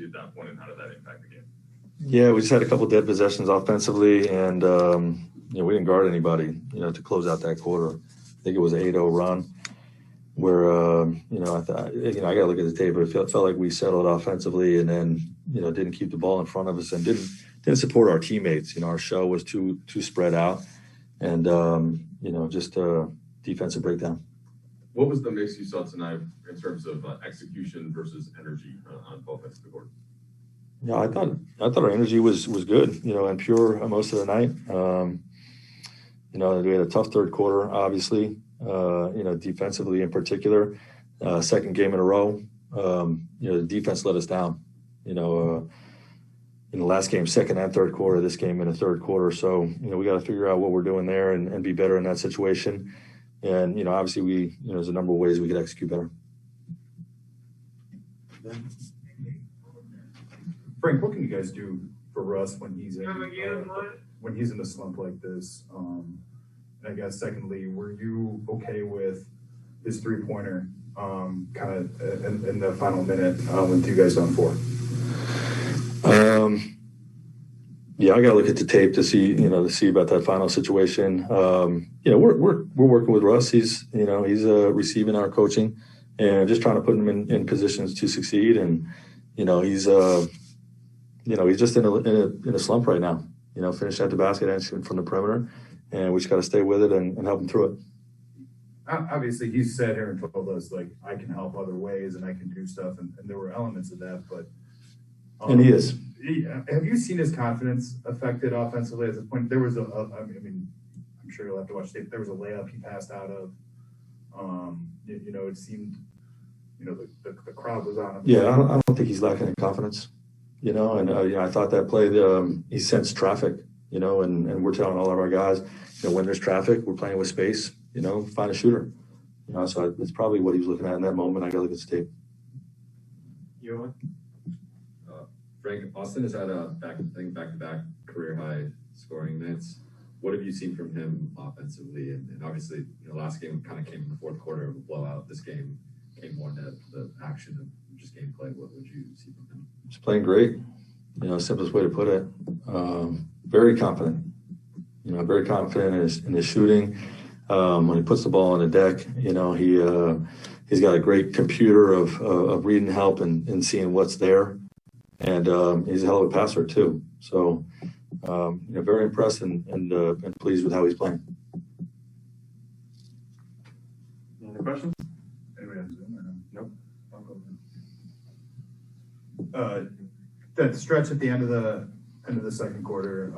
you at that point, and how did that impact the game? Yeah, we just had a couple dead possessions offensively, and we didn't guard anybody, to close out that quarter. I think it was an 8-0 run where, I thought, I got to look at the tape, but it felt like we settled offensively and then, didn't keep the ball in front of us and didn't support our teammates. Our show was too spread out and, just a defensive breakdown. What was the mix you saw tonight in terms of execution versus energy on both ends of the court? Yeah, I thought our energy was good, and pure most of the night. We had a tough third quarter, obviously, defensively in particular. Second game in a row, the defense let us down. In the last game, second and third quarter, this game in the third quarter. So, we got to figure out what we're doing there and be better in that situation. And, obviously there's a number of ways we could execute better. Frank, what can you guys do for Russ when he's in a slump like this? And I guess secondly, were you okay with his three-pointer kind of in the final minute when you guys down 4? Yeah, I got to look at the tape to see about that final situation. We're working with Russ. He's receiving our coaching and just trying to put him in positions to succeed. And he's just in a slump right now. Finishing at the basket and shooting from the perimeter, and we just got to stay with it and help him through it. Obviously, he's sat here and told us like I can help other ways and I can do stuff, and there were elements of that, but. And he is. Have you seen his confidence affected offensively at this point? There was I'm sure you'll have to watch tape. There was a layup he passed out of. It seemed, the crowd was on him. Yeah, I don't think he's lacking in confidence. I thought that play, he sensed traffic, and we're telling all of our guys, when there's traffic, we're playing with space, find a shooter. So that's probably what he was looking at in that moment. I got to look at the tape. Frank, Austin has had back-to-back career high scoring nights. What have you seen from him offensively? And obviously, last game kind of came in the fourth quarter of a blowout. This game came more into the action of just gameplay. What would you see from him? He's playing great. Simplest way to put it. Very confident. Very confident in his shooting. When he puts the ball on the deck, he's got a great computer of reading help and seeing what's there. And he's a hell of a passer too. So, very impressed and pleased with how he's playing. Any other questions? Anybody on Zoom? Nope. I'll go. That stretch at the end of the second quarter.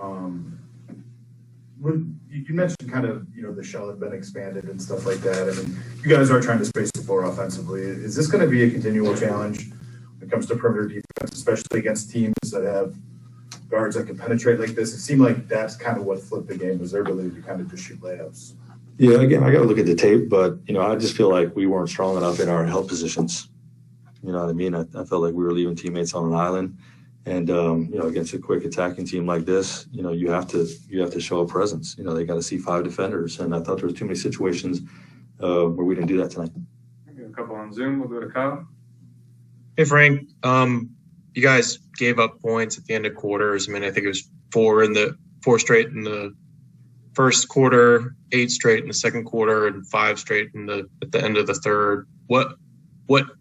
You mentioned kind of the shell had been expanded and stuff like that. I mean, you guys are trying to space the floor offensively. Is this going to be a continual challenge when it comes to perimeter defense, especially against teams that have guards that can penetrate like this? It seemed like that's kind of what flipped the game, was their ability to kind of just shoot layups. Yeah, again, I got to look at the tape, but, I just feel like we weren't strong enough in our help positions. You know what I mean? I felt like we were leaving teammates on an island. And, against a quick attacking team like this, you have to show a presence. They got to see 5 defenders. And I thought there were too many situations where we didn't do that tonight. A couple on Zoom. We'll go to Kyle. Hey, Frank. You guys gave up points at the end of quarters. I mean, I think it was 4 straight in the first quarter, 8 straight in the second quarter, and 5 straight at the end of the third. What,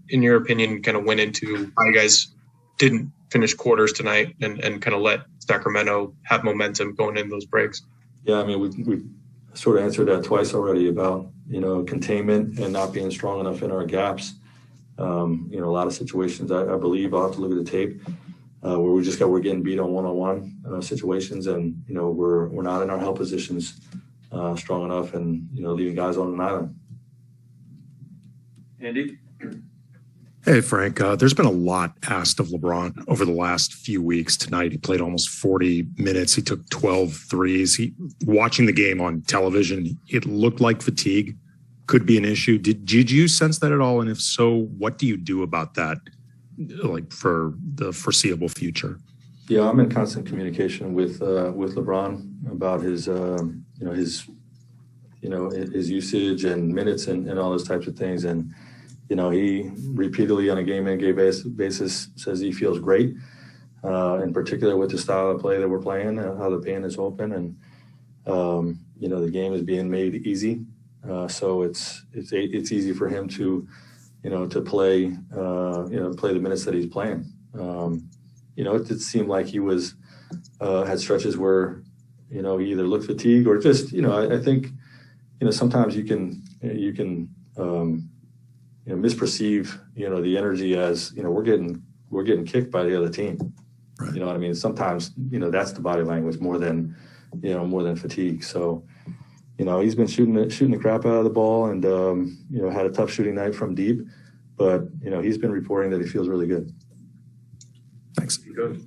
in your opinion, kind of went into how you guys didn't finish quarters tonight and kind of let Sacramento have momentum going in those breaks? Yeah, I mean, we've sort of answered that twice already about, containment and not being strong enough in our gaps. A lot of situations, I believe, I'll have to look at the tape, where we're getting beat on one-on-one situations, and, we're not in our help positions strong enough and, leaving guys on an island. Andy? Hey, Frank, there's been a lot asked of LeBron over the last few weeks. Tonight, he played almost 40 minutes. He took 12 threes. Watching the game on television, it looked like fatigue could be an issue. Did you sense that at all? And if so, what do you do about that, like, for the foreseeable future? Yeah, I'm in constant communication with LeBron about his usage and minutes and all those types of things. And, he repeatedly on a game-in-game basis says he feels great, in particular with the style of play that we're playing, how the pen is open, and the game is being made easy. So it's easy for him to play play the minutes that he's playing. It did seem like he was had stretches where he either looked fatigued or just I think sometimes you can misperceive the energy as we're getting kicked by the other team. Right. You know what I mean? Sometimes that's the body language more than fatigue. So he's been shooting the crap out of the ball and had a tough shooting night from deep, but he's been reporting that he feels really good. Thanks. Good.